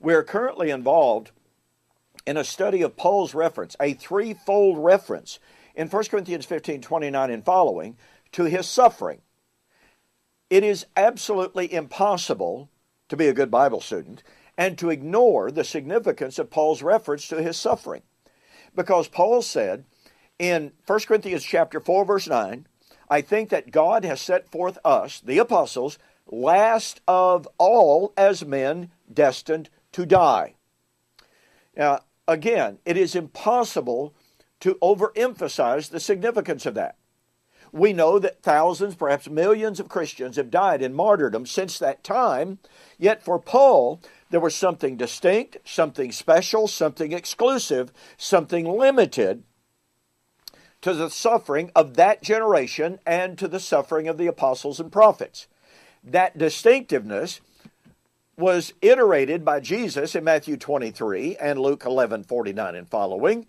We are currently involved in a study of Paul's reference, a threefold reference in 1 Corinthians 15:29 and following to his suffering. It is absolutely impossible to be a good Bible student and to ignore the significance of Paul's reference to his suffering. Because Paul said in 1 Corinthians chapter 4, verse 9, I think that God has set forth us, the apostles, last of all as men destined to die. Now, again, it is impossible to overemphasize the significance of that. We know that thousands, perhaps millions of Christians have died in martyrdom since that time, yet for Paul, there was something distinct, something special, something exclusive, something limited to the suffering of that generation and to the suffering of the apostles and prophets. That distinctiveness was iterated by Jesus in Matthew 23 and Luke 11:49 and following,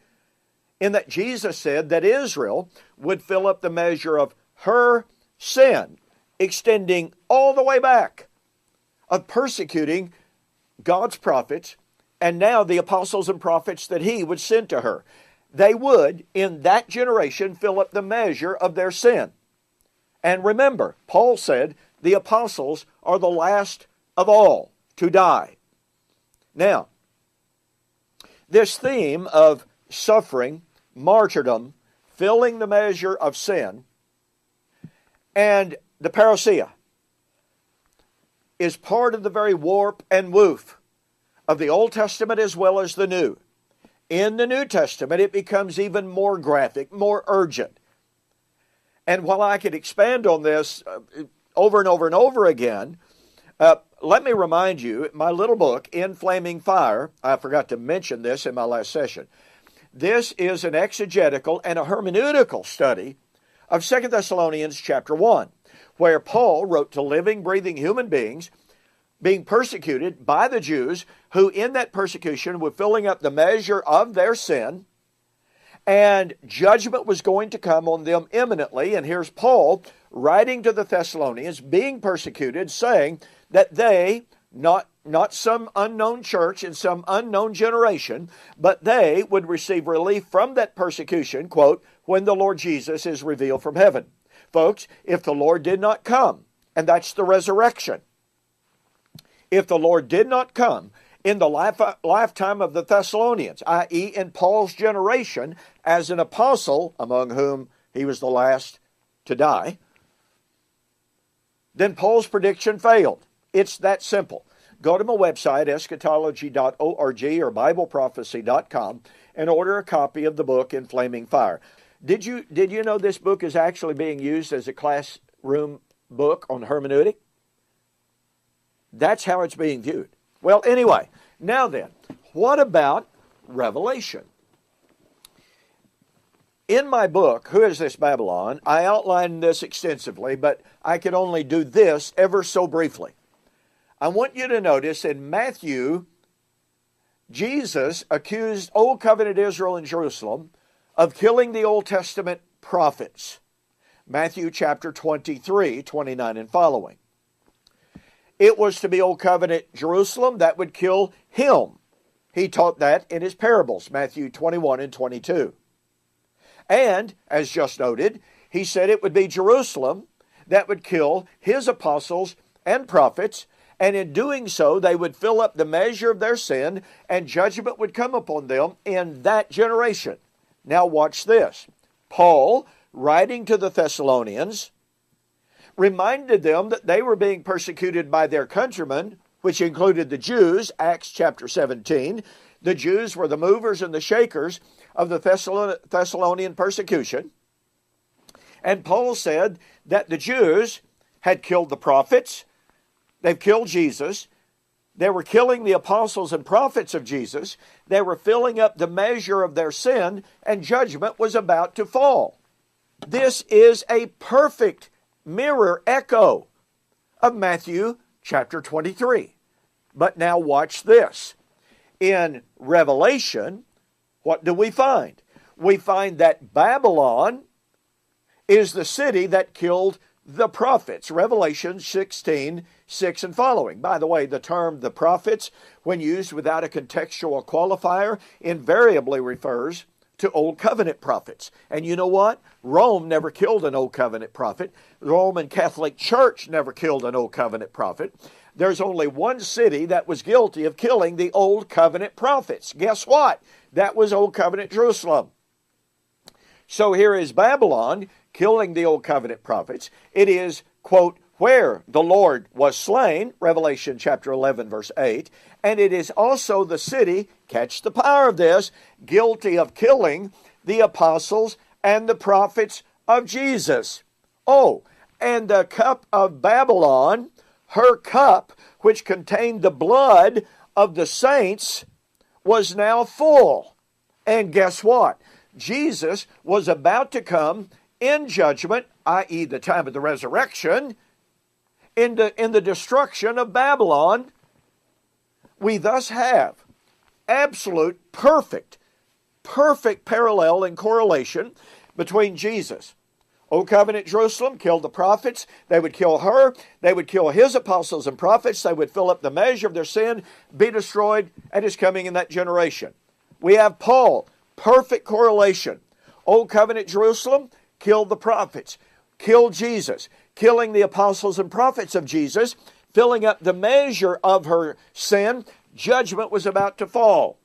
in that Jesus said that Israel would fill up the measure of her sin, extending all the way back, of persecuting God's prophets, and now the apostles and prophets that he would send to her. They would, in that generation, fill up the measure of their sin. And remember, Paul said the apostles are the last of all to die. Now, this theme of suffering, martyrdom, filling the measure of sin, and the parousia is part of the very warp and woof of the Old Testament as well as the New. In the New Testament, it becomes even more graphic, more urgent. And while I could expand on this over and over and over again, let me remind you, my little book, In Flaming Fire, I forgot to mention this in my last session. This is an exegetical and a hermeneutical study of 2 Thessalonians chapter 1, where Paul wrote to living, breathing human beings being persecuted by the Jews, who in that persecution were filling up the measure of their sin, and judgment was going to come on them imminently. And here's Paul writing to the Thessalonians, being persecuted, saying that they, not some unknown church in some unknown generation, but they would receive relief from that persecution, quote, when the Lord Jesus is revealed from heaven. Folks, if the Lord did not come, and that's the resurrection, if the Lord did not come in the lifetime of the Thessalonians, i.e. in Paul's generation as an apostle, among whom he was the last to die, then Paul's prediction failed. It's that simple. Go to my website, eschatology.org or bibleprophecy.com, and order a copy of the book In Flaming Fire. Did you know this book is actually being used as a classroom book on hermeneutic? That's how it's being viewed. Well, anyway, now then, what about Revelation? In my book, Who is This Babylon? I outline this extensively, but I could only do this ever so briefly. I want you to notice in Matthew, Jesus accused Old Covenant Israel in Jerusalem of killing the Old Testament prophets. Matthew chapter 23, 29 and following. It was to be Old Covenant Jerusalem that would kill him. He taught that in his parables, Matthew 21 and 22. And, as just noted, he said it would be Jerusalem that would kill his apostles and prophets, and in doing so, they would fill up the measure of their sin, and judgment would come upon them in that generation. Now watch this. Paul, writing to the Thessalonians, reminded them that they were being persecuted by their countrymen, which included the Jews, Acts chapter 17. The Jews were the movers and the shakers of the Thessalonian persecution. And Paul said that the Jews had killed the prophets, they've killed Jesus, they were killing the apostles and prophets of Jesus, they were filling up the measure of their sin, and judgment was about to fall. This is a perfect mirror echo of Matthew chapter 23. But now watch this. In Revelation, what do we find? We find that Babylon is the city that killed the prophets. Revelation 16:6 and following. By the way, the term the prophets, when used without a contextual qualifier, invariably refers to Old Covenant prophets. And you know what? Rome never killed an Old Covenant prophet. The Roman Catholic Church never killed an Old Covenant prophet. There's only one city that was guilty of killing the Old Covenant prophets. Guess what? That was Old Covenant Jerusalem. So here is Babylon killing the Old Covenant prophets. It is, quote, where the Lord was slain, Revelation chapter 11, verse 8. And it is also the city, catch the power of this, guilty of killing the apostles and the prophets of Jesus. Oh, and the cup of Babylon, her cup, which contained the blood of the saints, was now full. And guess what? Jesus was about to come in judgment, i.e. the time of the resurrection, in the destruction of Babylon. We thus have absolute, perfect parallel and correlation between Jesus. Old Covenant Jerusalem killed the prophets. They would kill her. They would kill his apostles and prophets. They would fill up the measure of their sin, be destroyed at his coming in that generation. We have Paul, perfect correlation. Old Covenant Jerusalem killed the prophets, killed Jesus, killing the apostles and prophets of Jesus, filling up the measure of her sin. Judgment was about to fall.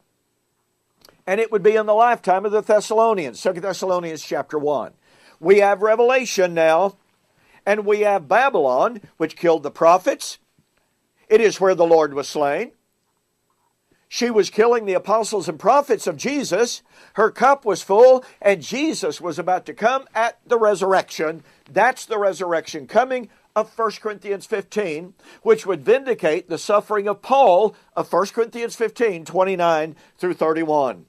And it would be in the lifetime of the Thessalonians, 2 Thessalonians chapter 1. We have Revelation now, and we have Babylon, which killed the prophets. It is where the Lord was slain. She was killing the apostles and prophets of Jesus. Her cup was full, and Jesus was about to come at the resurrection. That's the resurrection coming of 1 Corinthians 15, which would vindicate the suffering of Paul of 1 Corinthians 15, 29 through 31.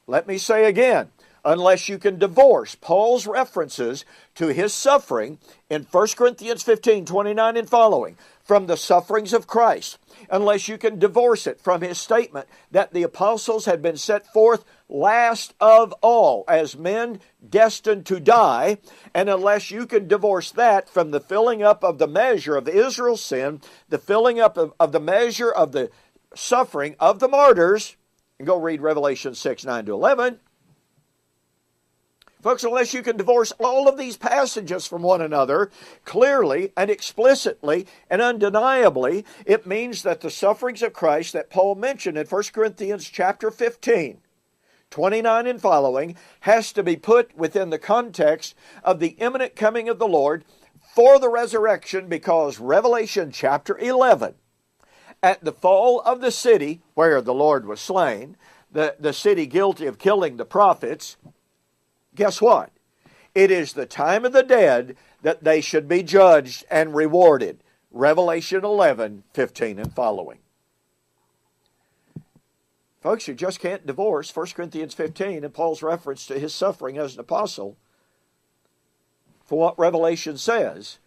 Let me say again, unless you can divorce Paul's references to his suffering in 1 Corinthians 15, 29 and following from the sufferings of Christ, unless you can divorce it from his statement that the apostles had been set forth last of all as men destined to die, and unless you can divorce that from the filling up of the measure of Israel's sin, the filling up of the measure of the suffering of the martyrs, and go read Revelation 6, 9 to 11, folks, unless you can divorce all of these passages from one another clearly and explicitly and undeniably, it means that the sufferings of Christ that Paul mentioned in 1 Corinthians chapter 15, 29 and following, has to be put within the context of the imminent coming of the Lord for the resurrection, because Revelation chapter 11, at the fall of the city where the Lord was slain, the city guilty of killing the prophets, guess what? It is the time of the dead that they should be judged and rewarded. Revelation 11, 15 and following. Folks, you just can't divorce 1 Corinthians 15 and Paul's reference to his suffering as an apostle for what Revelation says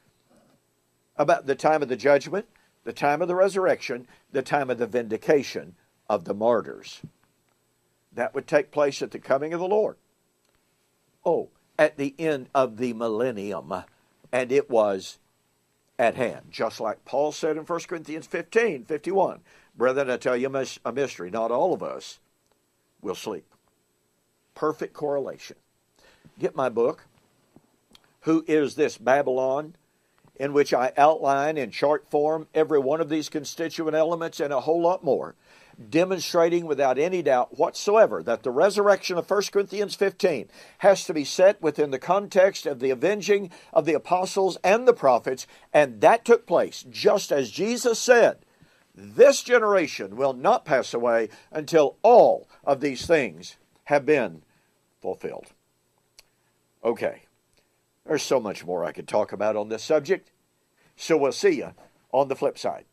about the time of the judgment, the time of the resurrection, the time of the vindication of the martyrs. That would take place at the coming of the Lord. Oh, at the end of the millennium. And it was at hand. Just like Paul said in 1 Corinthians 15, 51. Brethren, I tell you a mystery. Not all of us will sleep. Perfect correlation. Get my book, Who is This Babylon?, in which I outline in chart form every one of these constituent elements and a whole lot more, demonstrating without any doubt whatsoever that the resurrection of 1 Corinthians 15 has to be set within the context of the avenging of the apostles and the prophets, and that took place just as Jesus said, this generation will not pass away until all of these things have been fulfilled. Okay, there's so much more I could talk about on this subject, so we'll see you on the flip side.